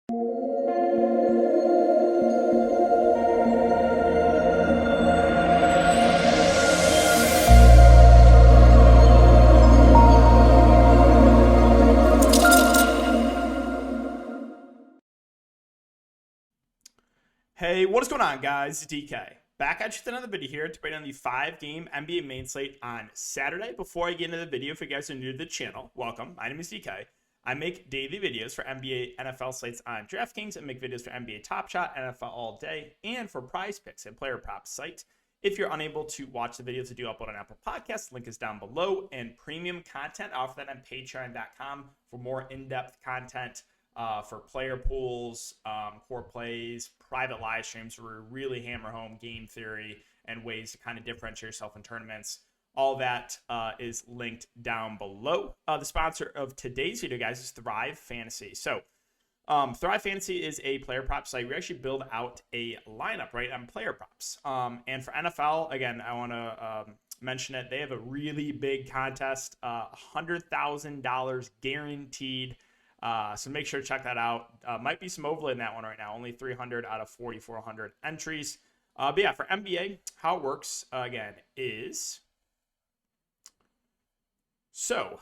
Hey, what is going on, guys? It's DK. Back at you with another video here to break down the 5-game NBA main slate on Saturday. Before I get into the video, if you guys are new to the channel, welcome. My name is DK. I make daily videos for NBA NFL slates on Draftkings and make videos for NBA Top Shot, NFL All Day, and for Prize Picks and Player Props site. If you're unable to watch the videos, I do upload on Apple Podcasts. Link is down below. And premium content, I offer that on patreon.com for more in-depth content. For player pools, core plays, private live streams where we really hammer home game theory and ways to kind of differentiate yourself in tournaments. All that is linked down below. The sponsor of today's video, guys, is Thrive Fantasy. So Thrive Fantasy is a player prop site. We actually build out a lineup, right, on player props. And for NFL, again, I want to mention it. They have a really big contest, $100,000 guaranteed. So make sure to check that out. Might be some overlay in that one right now. Only 300 out of 4,400 entries. But yeah, for NBA, how it works, again, is... So,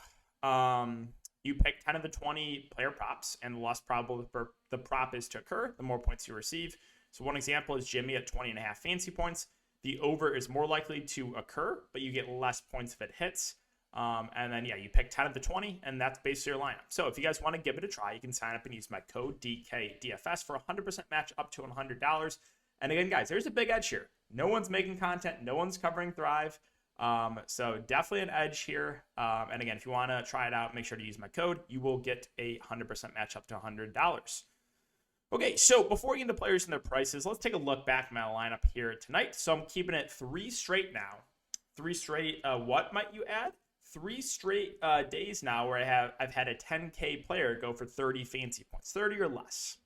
you pick 10 of the 20 player props, and the less probable the prop is to occur, the more points you receive. So one example is Jimmy at 20.5 fantasy points. The over is more likely to occur, but you get less points if it hits. And then, yeah, you pick 10 of the 20, and that's basically your lineup. So if you guys want to give it a try, you can sign up and use my code DKDFS for a 100% match up to $100. And again, guys, there's a big edge here. No one's making content. No one's covering Thrive. So definitely an edge here. And again, if you want to try it out, make sure to use my code. You will get a 100% match up to $100. Okay, so before we get into players and their prices, let's take a look back at my lineup here tonight. So I'm keeping it 3 straight now. 3 straight, what might you add? 3 straight days now where I've had a 10K player go for 30 fantasy points, 30 or less.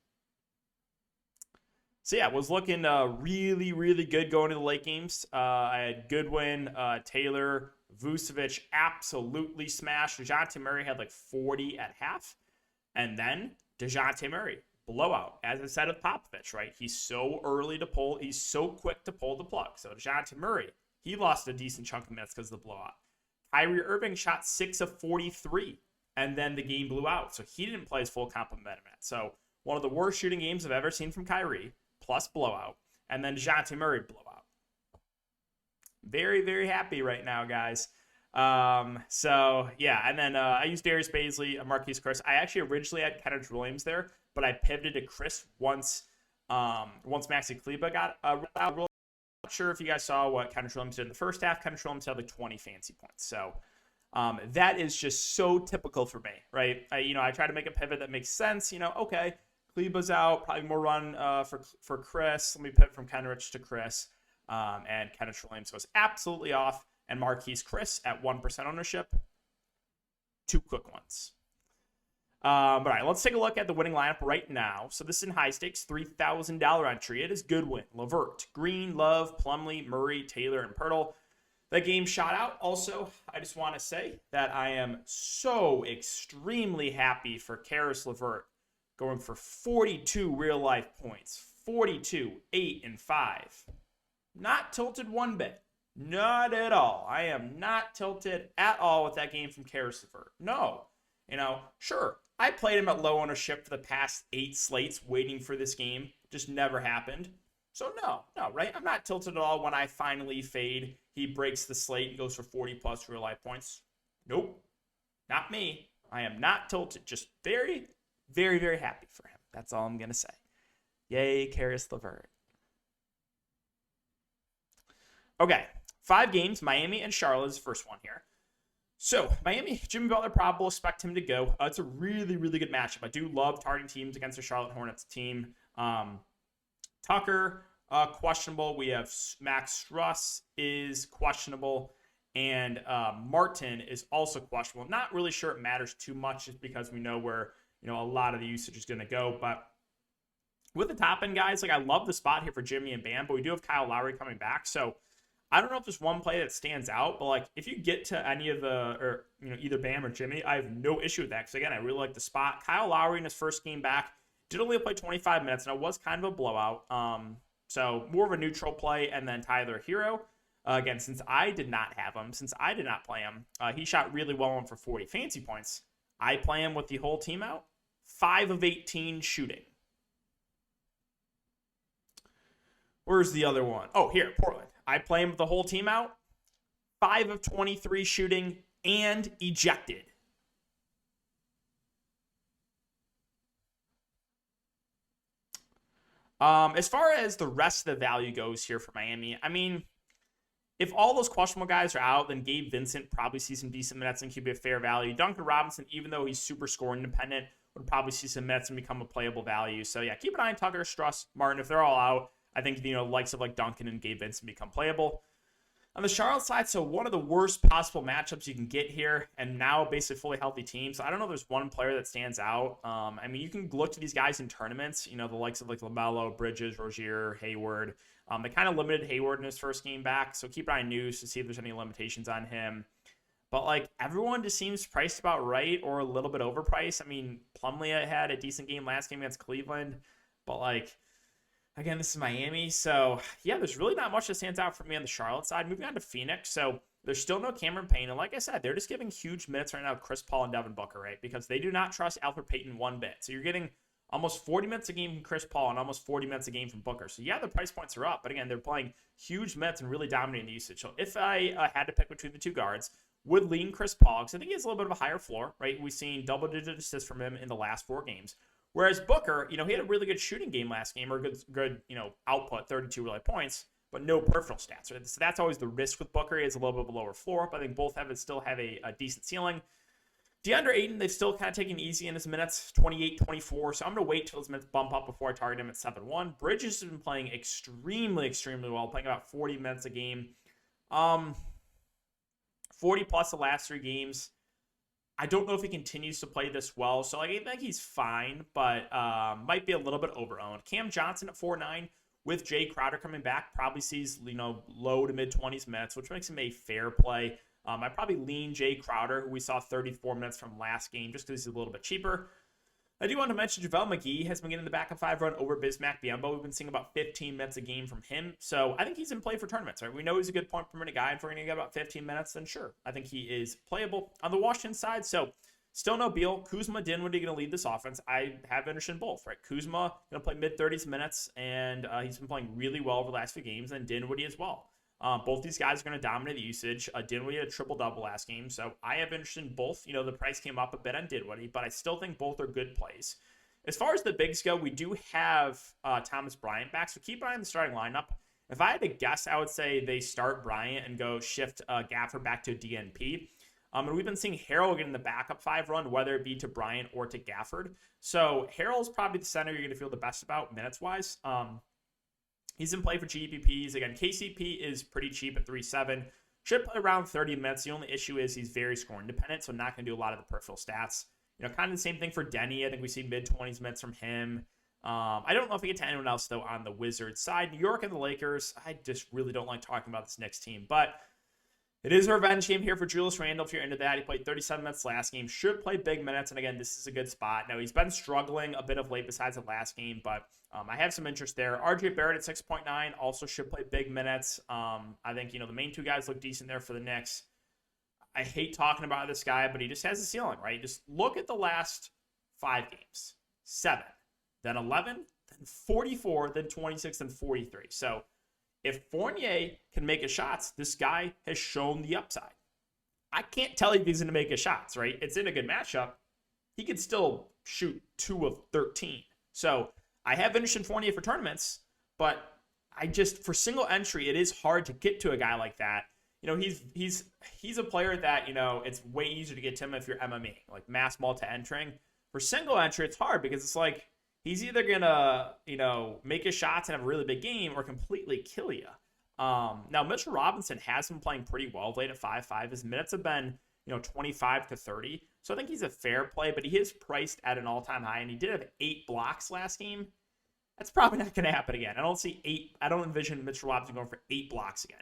So yeah, was looking really, really good going to the late games. I had Goodwin, Taylor, Vucevic absolutely smashed. DeJounte Murray had like 40 at half. And then DeJounte Murray, blowout. As I said with Popovich, right? He's so early to pull. He's so quick to pull the plug. So DeJounte Murray, he lost a decent chunk of minutes because of the blowout. Kyrie Irving shot 6 of 43, and then the game blew out. So he didn't play his full complement of minutes. So one of the worst shooting games I've ever seen from Kyrie, plus blowout, and then DeJounte Murray blowout. Very, very happy right now, guys. So, yeah, and then I used Darius Bazley, Marquise Chris. I actually originally had Kenneth Williams there, but I pivoted to Chris once Maxi Kleber got out. Not sure if you guys saw what Kenneth Williams did in the first half. Kenneth Williams had like 20 fantasy points. So that is just so typical for me, right? I try to make a pivot that makes sense. Okay, Kleber's out, probably more run for Chris. Let me pivot from Kenrich to Chris. And Kenneth Williams goes absolutely off. And Marquise Chris at 1% ownership. 2 quick ones. All right, let's take a look at the winning lineup right now. So this is in high stakes, $3,000 entry. It is Goodwin, LeVert, Green, Love, Plumlee, Murray, Taylor, and Pirtle. That game shot out. Also, I just want to say that I am so extremely happy for Karis LeVert going for 42 real-life points. 42, 8, and 5. Not tilted one bit. Not at all. I am not tilted at all with that game from Karis LeVert. No. Sure, I played him at low ownership for the past 8 slates waiting for this game. Just never happened. So no, right? I'm not tilted at all when I finally fade. He breaks the slate and goes for 40-plus real-life points. Nope, not me. I am not tilted. Just very, very, very happy for him. That's all I'm going to say. Yay, Karis LeVert. Okay, 5 games. Miami and Charlotte is the first one here. So, Miami, Jimmy Butler probable, expect him to go. It's a really, really good matchup. I do love targeting teams against the Charlotte Hornets team. Tucker, questionable. We have Max Struss is questionable. And Martin is also questionable. Not really sure it matters too much just because we know where, a lot of the usage is going to go. But with the top end guys, I love the spot here for Jimmy and Bam, but we do have Kyle Lowry coming back. So, I don't know if there's one play that stands out, but if you get to any of either Bam or Jimmy, I have no issue with that. Because again, I really like the spot. Kyle Lowry in his first game back Did only play 25 minutes, and it was kind of a blowout. So more of a neutral play. And then Tyler Hero. Again, since I did not have him, since I did not play him, he shot really well on for 40 fantasy points. I play him with the whole team out. 5 of 18 shooting. Where's the other one? Oh, here, Portland. I play him with the whole team out. 5 of 23 shooting and ejected. As far as the rest of the value goes here for Miami, I mean, if all those questionable guys are out, then Gabe Vincent probably sees some decent minutes and could be a fair value. Duncan Robinson, even though he's super scoring dependent, would probably see some minutes and become a playable value. So yeah, keep an eye on Tucker, Struss, Martin. If they're all out, I think, likes of like Duncan and Gabe Vincent become playable. On the Charlotte side, so one of the worst possible matchups you can get here, and now basically fully healthy team. So I don't know if there's one player that stands out. I mean, you can look to these guys in tournaments, the likes of like LaMelo, Bridges, Rozier, Hayward. They kind of limited Hayward in his first game back, so keep an eye on news to see if there's any limitations on him. But like everyone just seems priced about right or a little bit overpriced. I mean, Plumlee had a decent game last game against Cleveland, but like, again, this is Miami. So yeah, there's really not much that stands out for me on the Charlotte side. Moving on to Phoenix. So there's still no Cameron Payne. And like I said, they're just giving huge minutes right now to Chris Paul and Devin Booker, right? Because they do not trust Alfred Payton one bit. So you're getting almost 40 minutes a game from Chris Paul and almost 40 minutes a game from Booker. So yeah, the price points are up. But again, they're playing huge minutes and really dominating the usage. So if I had to pick between the two guards, would lean Chris Paul, because I think he has a little bit of a higher floor, right? We've seen double-digit assists from him in the last 4 games. Whereas Booker, he had a really good shooting game last game, or good output, 32 really points, but no personal stats. Right? So that's always the risk with Booker. He has a little bit of a lower floor, but I think both still have a decent ceiling. DeAndre Ayton, they've still kind of taken easy in his minutes, 28, 24. So I'm going to wait till his minutes bump up before I target him at 7-1. Bridges has been playing extremely, extremely well, playing about 40 minutes a game. 40 plus the last 3 games. I don't know if he continues to play this well. So I think he's fine, but might be a little bit overowned. Cam Johnson at 4.9 with Jay Crowder coming back probably sees low to mid 20s minutes, which makes him a fair play. I probably lean Jay Crowder, who we saw 34 minutes from last game, just because he's a little bit cheaper. I do want to mention JaVale McGee has been getting the backup 5 run over Bismack Biyombo. We've been seeing about 15 minutes a game from him. So I think he's in play for tournaments, right? We know he's a good point per minute guy. If we're going to get about 15 minutes, then sure. I think he is playable. On the Washington side, so still no Beal. Kuzma, Dinwiddie going to lead this offense. I have interest in both, right? Kuzma going to play mid-30s minutes, and he's been playing really well over the last few games, and Dinwiddie as well. Both these guys are going to dominate the usage. Dinwiddie had a triple-double last game, so I have interest in both. The price came up a bit on Dinwiddie, but I still think both are good plays. As far as the bigs go, we do have Thomas Bryant back, so keep an eye on the starting lineup. If I had to guess, I would say they start Bryant and go shift Gafford back to DNP. And we've been seeing Harrell getting the backup 5 run, whether it be to Bryant or to Gafford. So Harrell's probably the center you're going to feel the best about minutes-wise. He's in play for GPPs. Again, KCP is pretty cheap at 3.7. Should play around 30 minutes. The only issue is he's very scoring dependent, so not going to do a lot of the peripheral stats. Kind of the same thing for Denny. I think we see mid-20s minutes from him. I don't know if we get to anyone else, though, on the Wizards side. New York and the Lakers, I just really don't like talking about this next team. But it is a revenge game here for Julius Randle if you're into that. He played 37 minutes last game. Should play big minutes. And, again, this is a good spot. Now, he's been struggling a bit of late besides the last game, but I have some interest there. RJ Barrett at 6.9 also should play big minutes. I think, the main 2 guys look decent there for the Knicks. I hate talking about this guy, but he just has a ceiling, right? Just look at the last 5 games. 7, then 11, then 44, then 26, then 43. So if Fournier can make his shots, this guy has shown the upside. I can't tell you if he's going to make his shots, right? It's in a good matchup. He could still shoot 2 of 13. So I have interest in Fournier for tournaments, but for single entry, it is hard to get to a guy like that. He's a player that, it's way easier to get to him if you're MMA, like mass multi-entering. For single entry, it's hard because it's like he's either going to, make his shots and have a really big game or completely kill you. Now, Mitchell Robinson has been playing pretty well late at 5.5. His minutes have been, 25 to 30. So I think he's a fair play, but he is priced at an all-time high, and he did have 8 blocks last game. That's probably not going to happen again. I don't envision Mitchell Robinson going for 8 blocks again.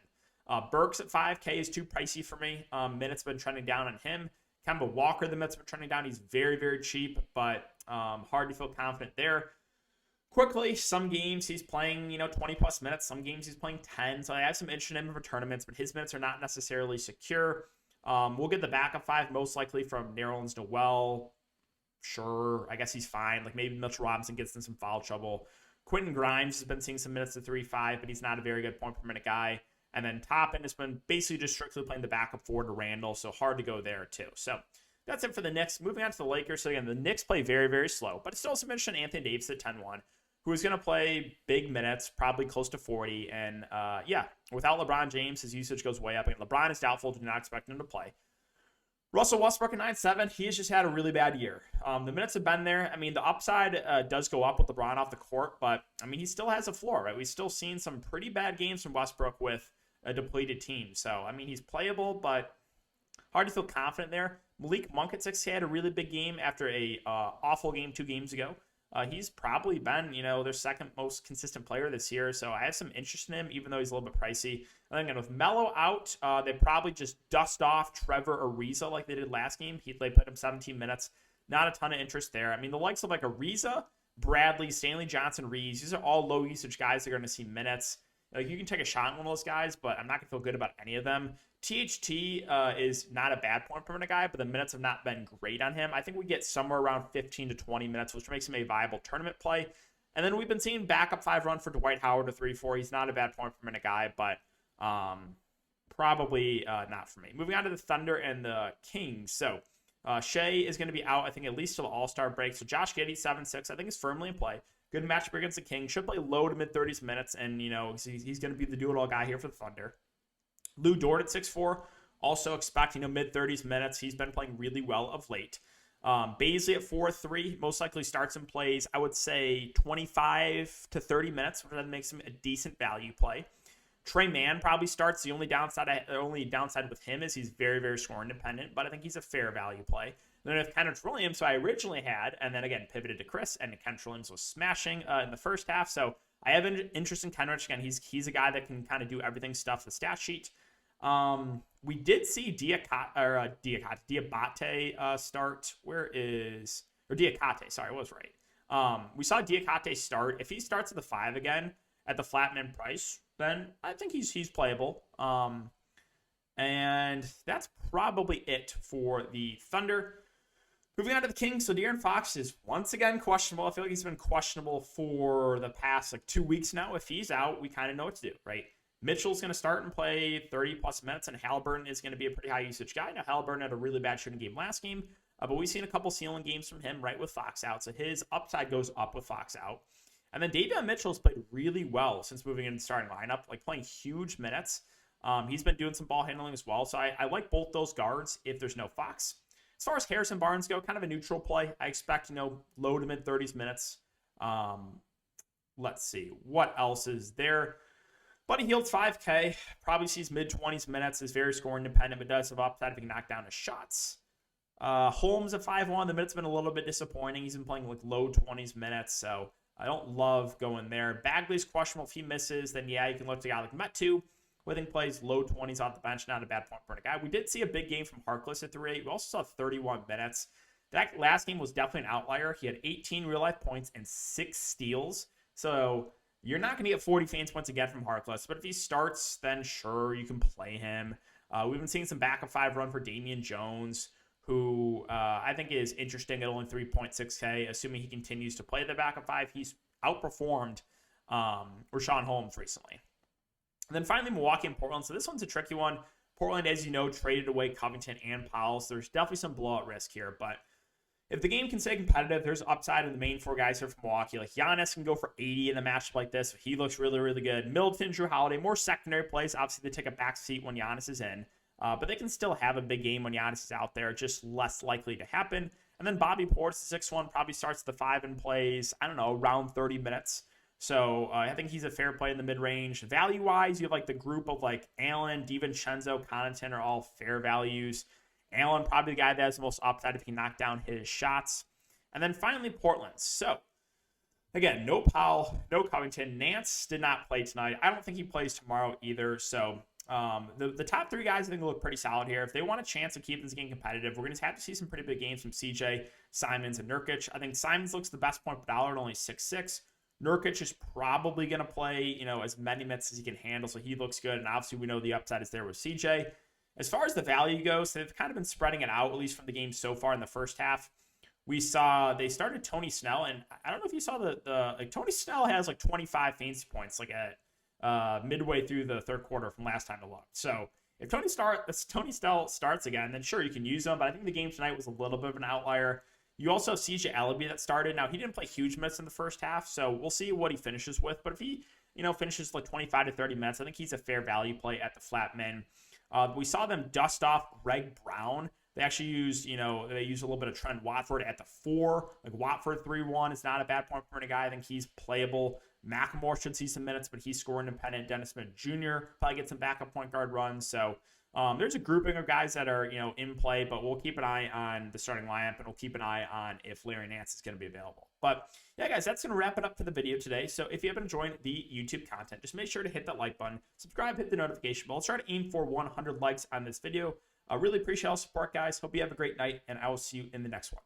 Burks at 5K is too pricey for me. Minutes have been trending down on him. Kemba Walker, the Mets are trending down. He's very, very cheap, but hard to feel confident there. Quickly, some games he's playing, 20-plus minutes. Some games he's playing 10. So I have some interest in him for tournaments, but his minutes are not necessarily secure. We'll get the backup 5 most likely from Nerlens Noel. Sure, I guess he's fine. Like maybe Mitchell Robinson gets in some foul trouble. Quentin Grimes has been seeing some minutes to 3-5, but he's not a very good point per minute guy. And then Toppin has been basically just strictly playing the backup 4 to Randall, so hard to go there too. So that's it for the Knicks. Moving on to the Lakers. So again, the Knicks play very, very slow, but it's still some interest in Anthony Davis at 10-1, who is going to play big minutes, probably close to 40. And without LeBron James, his usage goes way up. And LeBron is doubtful. Do not expect him to play. Russell Westbrook at 9-7. He has just had a really bad year. The minutes have been there. I mean, the upside does go up with LeBron off the court, but I mean, he still has a floor, right? We've still seen some pretty bad games from Westbrook with a depleted team. So, I mean, he's playable, but hard to feel confident there. Malik Monk at 6, he had a really big game after a awful game 2 games ago. He's probably been, their second most consistent player this year. So I have some interest in him, even though he's a little bit pricey. And then again, with Melo out, they probably just dust off Trevor Ariza like they did last game. They put him 17 minutes. Not a ton of interest there. I mean, the likes of like Ariza, Bradley, Stanley Johnson, Reeves, these are all low usage guys that are going to see minutes. Like you can take a shot on one of those guys, but I'm not going to feel good about any of them. THT is not a bad point per minute guy, but the minutes have not been great on him. I think we get somewhere around 15 to 20 minutes, which makes him a viable tournament play. And then we've been seeing backup 5 run for Dwight Howard to 3-4. He's not a bad point per minute guy, but probably not for me. Moving on to the Thunder and the Kings. So Shea is going to be out, I think, at least till the All-Star break. So Josh Giddey, 7-6, I think is firmly in play. Good matchup against the Kings. Should play low to mid-30s minutes, and, he's going to be the do-it-all guy here for the Thunder. Lou Dort at 6'4", also expect, mid-30s minutes. He's been playing really well of late. Bazley at 4'3", most likely starts and plays, I would say, 25 to 30 minutes, which then makes him a decent value play. Trey Mann probably starts. The only downside with him is he's very, very score independent, but I think he's a fair value play. And then with Kenrich Williams, who I originally had, and then again pivoted to Chris, and Kenrich Williams was smashing in the first half. So I have an interest in Kenrich. Again, he's a guy that can kind of do everything stuff the stat sheet. We did see Diakate start. Diakate, sorry, I was right. We saw Diakate start. If he starts at the 5 again at the flat min price, then I think he's playable. And that's probably it for the Thunder. Moving on to the Kings, so De'Aaron Fox is once again questionable. I feel like he's been questionable for the past 2 weeks now. If he's out, we kind of know what to do, right? Mitchell's going to start and play 30-plus minutes, and Halliburton is going to be a pretty high-usage guy. Now, Halliburton had a really bad shooting game last game, but we've seen a couple ceiling games from him, right, with Fox out, so his upside goes up with Fox out. And then Davion Mitchell's played really well since moving into the starting lineup, playing huge minutes. He's been doing some ball handling as well, so I like both those guards if there's no Fox. As far as Harrison Barnes go, kind of a neutral play. I expect, low to mid-30s minutes. Let's see. What else is there? Buddy Hield's 5K. Probably sees mid-20s minutes. Is very score independent, but does have upside if he can knock down his shots. Holmes at 5-1. The minutes have been a little bit disappointing. He's been playing low 20s minutes, so I don't love going there. Bagley's questionable. If he misses, then yeah, you can look to a guy like Metu. I think plays low 20s off the bench, not a bad point per guy. We did see a big game from Harkless at 3-8. We also saw 31 minutes. That last game was definitely an outlier. He had 18 real-life points and 6 steals. So you're not going to get 40 fantasy points again from Harkless. But if he starts, then sure, you can play him. We've been seeing some backup 5 run for Damian Jones, who I think is interesting at only 3.6K, assuming he continues to play the backup 5. He's outperformed Rashawn Holmes recently. And then finally, Milwaukee and Portland. So this one's a tricky one. Portland, as you know, traded away Covington and Powell. So there's definitely some blowout risk here. But if the game can stay competitive, there's upside in the main 4 guys here from Milwaukee. Giannis can go for 80 in a matchup like this. He looks really, really good. Middleton, Drew Holiday, more secondary plays. Obviously, they take a back seat when Giannis is in. But they can still have a big game when Giannis is out there. Just less likely to happen. And then Bobby Portis, the 6'1", probably starts the 5 and plays, around 30 minutes. So I think he's a fair play in the mid-range. Value-wise, you have the group of Allen, DiVincenzo, Connaughton are all fair values. Allen, probably the guy that has the most upside if he can knock down his shots. And then finally, Portland. So again, no Powell, no Covington. Nance did not play tonight. I don't think he plays tomorrow either. So The top three guys I think look pretty solid here. If they want a chance of keeping this game competitive, we're going to have to see some pretty big games from CJ, Simons, and Nurkic. I think Simons looks the best point per dollar at only 6'6". Nurkic is probably going to play, as many minutes as he can handle, so he looks good. And obviously, we know the upside is there with CJ. As far as the value goes, they've kind of been spreading it out, at least from the game so far in the first half. We saw they started Tony Snell, and I don't know if you saw like Tony Snell has like 25 fantasy points like at midway through the third quarter from last time to look. So if Tony Snell starts again, then sure, you can use him. But I think the game tonight was a little bit of an outlier. You also have CJ Ellaby that started. Now, he didn't play huge minutes in the first half, so we'll see what he finishes with. But if he, finishes like 25 to 30 minutes, I think he's a fair value play at the flat min. We saw them dust off Greg Brown. They actually used, they used a little bit of Trent Watford at the 4. Like Watford 3-1 is not a bad point per minute guy. I think he's playable. McLemore should see some minutes, but he's scoring independent. Dennis Smith Jr. probably get some backup point guard runs. So there's a grouping of guys that are, in play, but we'll keep an eye on the starting lineup, and we'll keep an eye on if Larry Nance is going to be available. But yeah, guys, that's going to wrap it up for the video today. So if you have been enjoying the YouTube content, just make sure to hit that like button, subscribe, hit the notification bell. Let's try to aim for 100 likes on this video. I really appreciate all the support, guys. Hope you have a great night, and I will see you in the next one.